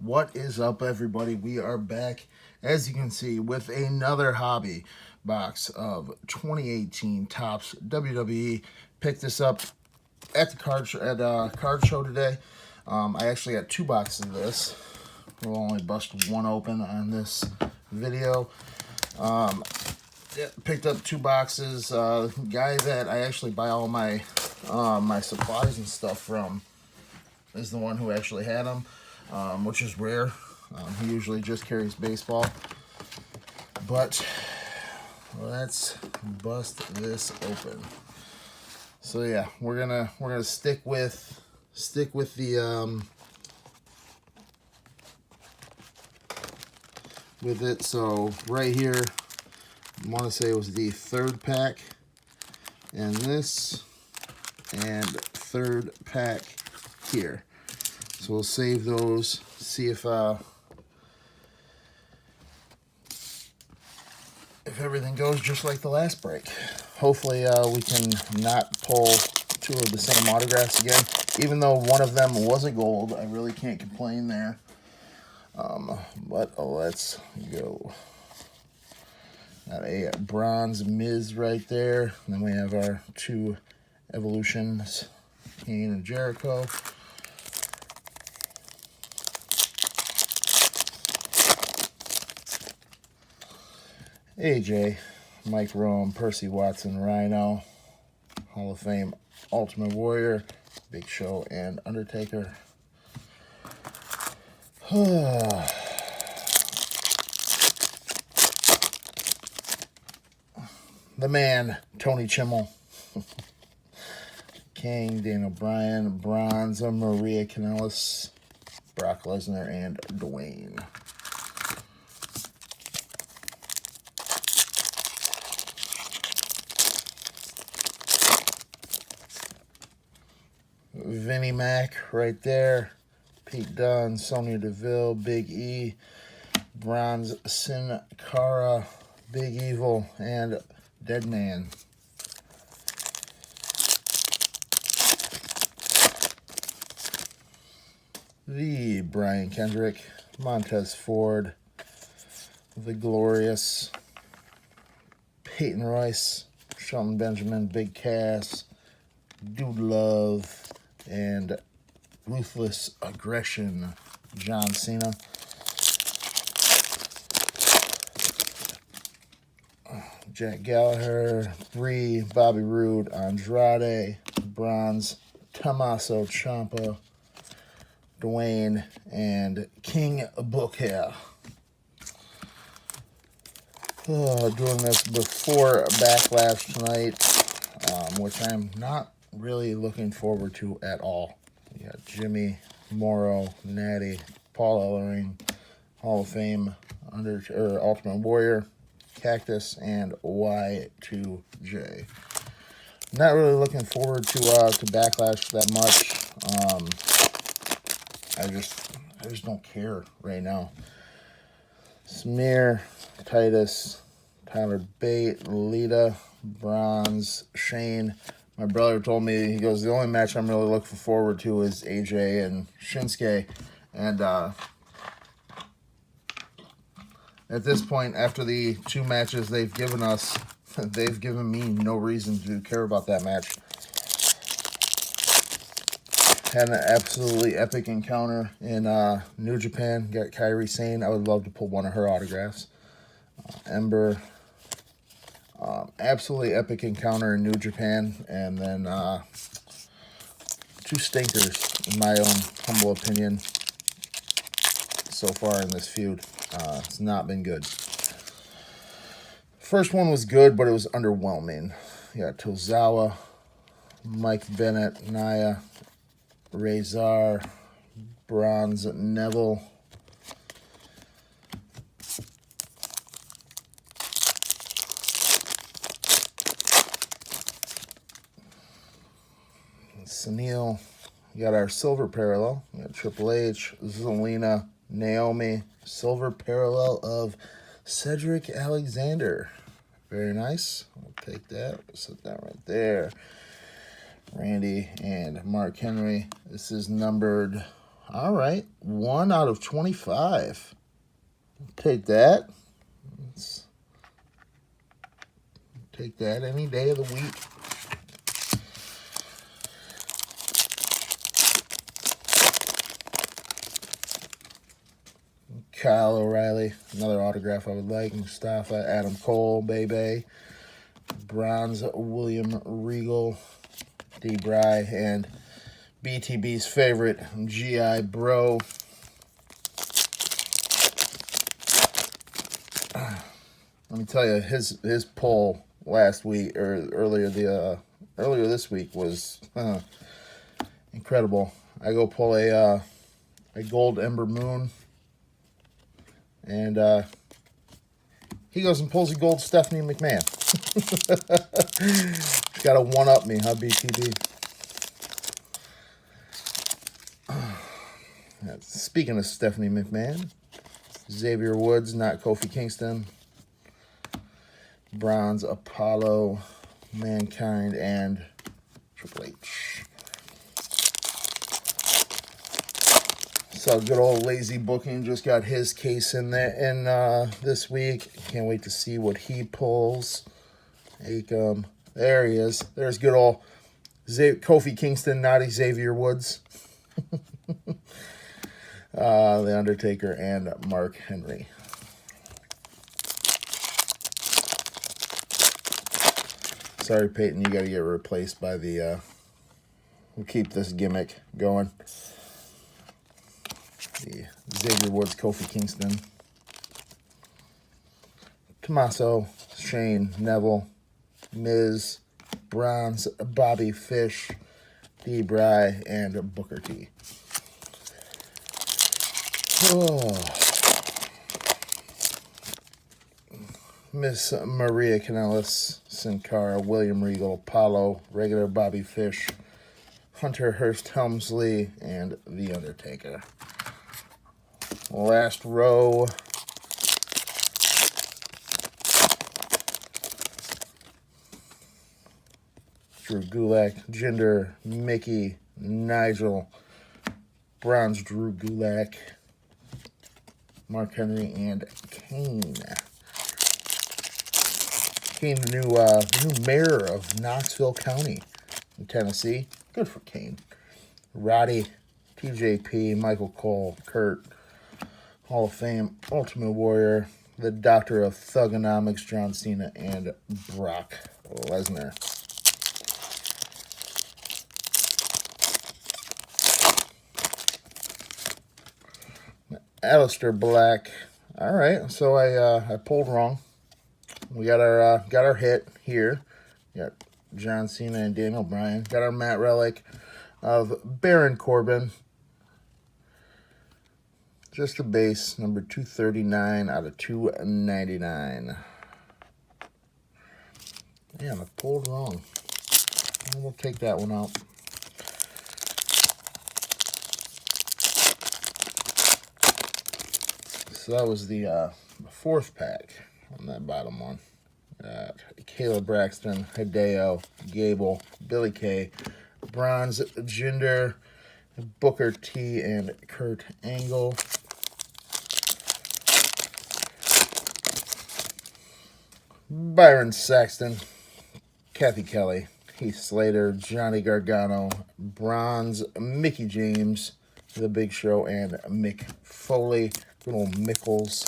What is up, everybody? We are back, as you can see, with another hobby box of 2018 Topps WWE. Picked this up at the card show today. I actually got two boxes of this. We'll only bust one open on this video. Picked up two boxes. Guy that I actually buy all my my supplies and stuff from is the one who actually had them, which is rare. He usually just carries baseball. But let's bust this open. So yeah, we're gonna stick with the with it. So right here, I want to say it was the third pack, and this, and third pack here. So we'll save those. See if everything goes just like the last break. Hopefully we can not pull two of the same autographs again. Even though one of them was a gold, I really can't complain there. But let's go. Got a bronze Miz right there. And then we have our two evolutions, Kane and Jericho. AJ, Mike Rome, Percy Watson, Rhino, Hall of Fame, Ultimate Warrior, Big Show, and Undertaker. The man, Tony Chimmel. King, Daniel Bryan, Bronze, Maria Kanellis, Brock Lesnar, and Dwayne. Vinnie Mac right there. Pete Dunne, Sonya Deville, Big E, Bronze Sin Cara, Big Evil, and Deadman. The Brian Kendrick, Montez Ford, The Glorious, Peyton Royce, Shelton Benjamin, Big Cass, Dude Love, and Ruthless Aggression, John Cena. Jack Gallagher, Bree, Bobby Roode, Andrade, Bronze, Tommaso Ciampa, Dwayne, and King Booker. Doing this before Backlash tonight, which I'm not really looking forward to at all. You got Jimmy, Morrow, Natty, Paul Ellering, Hall of Fame, Ultimate Warrior, Cactus, and Y2J. Not really looking forward to Backlash that much. I just don't care right now. Smear, Titus, Tyler Bate, Lita, Bronze, Shane. My brother told me, he goes, the only match I'm really looking forward to is AJ and Shinsuke. And at this point, after the two matches they've given us, they've given me no reason to care about that match. Had an absolutely epic encounter in New Japan. Got Kairi Sane. I would love to pull one of her autographs. Ember. Absolutely epic encounter in New Japan. And then two stinkers, in my own humble opinion, so far in this feud. It's not been good. First one was good, but it was underwhelming. You got Tozawa, Mike Bennett, Naya, Razor, Bronze Neville, Sunil. You got our silver parallel. You got Triple H, Zelina, Naomi. Silver parallel of Cedric Alexander. Very nice. We'll take that. We'll set that right there. Randy and Mark Henry. This is numbered All right, 1 out of 25. Take that. Let's take that any day of the week. Kyle O'Reilly, another autograph I would like. Mustafa, Adam Cole, Bebe, Bronze, William Regal, D-Bry, and BTB's favorite, G.I. Bro. Let me tell you, his pull last week or earlier this week was incredible. I go pull a gold Ember Moon, and he goes and pulls a gold Stephanie McMahon. He's got to one-up me, huh, BTB? Speaking of Stephanie McMahon, Xavier Woods, not Kofi Kingston. Bronze, Apollo, Mankind, and Triple H. So good old Lazy Booking just got his case in there this week. Can't wait to see what he pulls. Akam, there he is. There's good old Kofi Kingston, not Xavier Woods. The Undertaker and Mark Henry. Sorry, Peyton, you got to get replaced by the. We'll keep this gimmick going. The Xavier Woods, Kofi Kingston, Tommaso, Shane, Neville, Miz, Bronze, Bobby Fish, D-Bry, and Booker T. Oh. Miss Maria Kanellis, Sin Cara, William Regal, Apollo, regular Bobby Fish, Hunter Hearst Helmsley, and The Undertaker. Last row. Drew Gulak, Jinder, Mickey, Nigel, Bronze Drew Gulak, Mark Henry, and Kane. Kane, the new mayor of Knoxville County in Tennessee. Good for Kane. Roddy, TJP, Michael Cole, Kurt, Hall of Fame, Ultimate Warrior, the Doctor of Thugonomics, John Cena, and Brock Lesnar. Aleister Black. All right, so I pulled wrong. We got our hit here. Got John Cena and Daniel Bryan. Got our Matt Relic of Baron Corbin. Just a base, number 239 out of 299. Man, I pulled wrong. We'll take that one out. So that was the fourth pack on that bottom one. Caleb Braxton, Hideo, Gable, Billy Kay, Bronze, Jinder, Booker T, and Kurt Angle. Byron Saxton, Kathy Kelly, Heath Slater, Johnny Gargano, Bronze, Mickey James, The Big Show, and Mick Foley. Good old Mickles.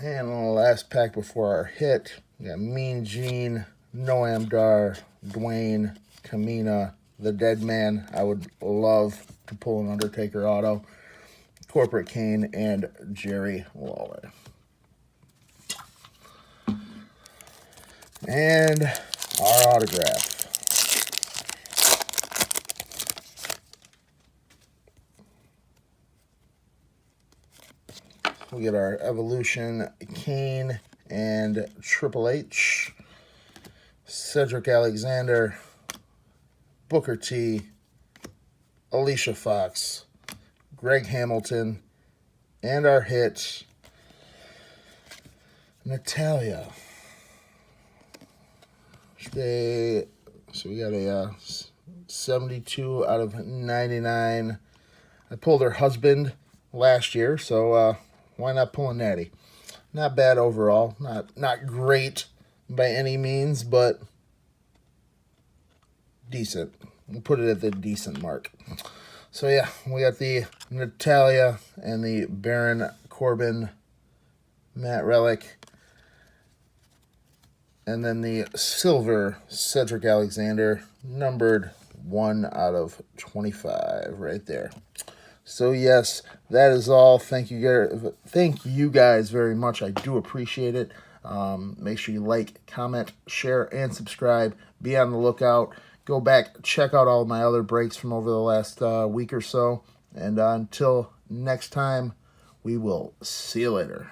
And on the last pack before our hit, we got Mean Gene, Noam Dar, Dwayne, Tamina, The Dead Man. I would love to pull an Undertaker auto. Corporate Kane, and Jerry Lawler. And our autograph. We get our Evolution, Kane, and Triple H. Cedric Alexander, Booker T, Alicia Fox, Greg Hamilton, and our hit, Natalia. So we got a 72 out of 99. I pulled her husband last year, so why not pull a natty? Not bad overall. Not great by any means, but decent. We'll put it at the decent mark. So yeah, we got the Natalia and the Baron Corbin Matt Relic. And then the silver Cedric Alexander, numbered 1 out of 25 right there. So yes, that is all. Thank you guys very much. I do appreciate it. Make sure you like, comment, share, and subscribe. Be on the lookout. Go back, check out all of my other breaks from over the last week or so. And until next time, we will see you later.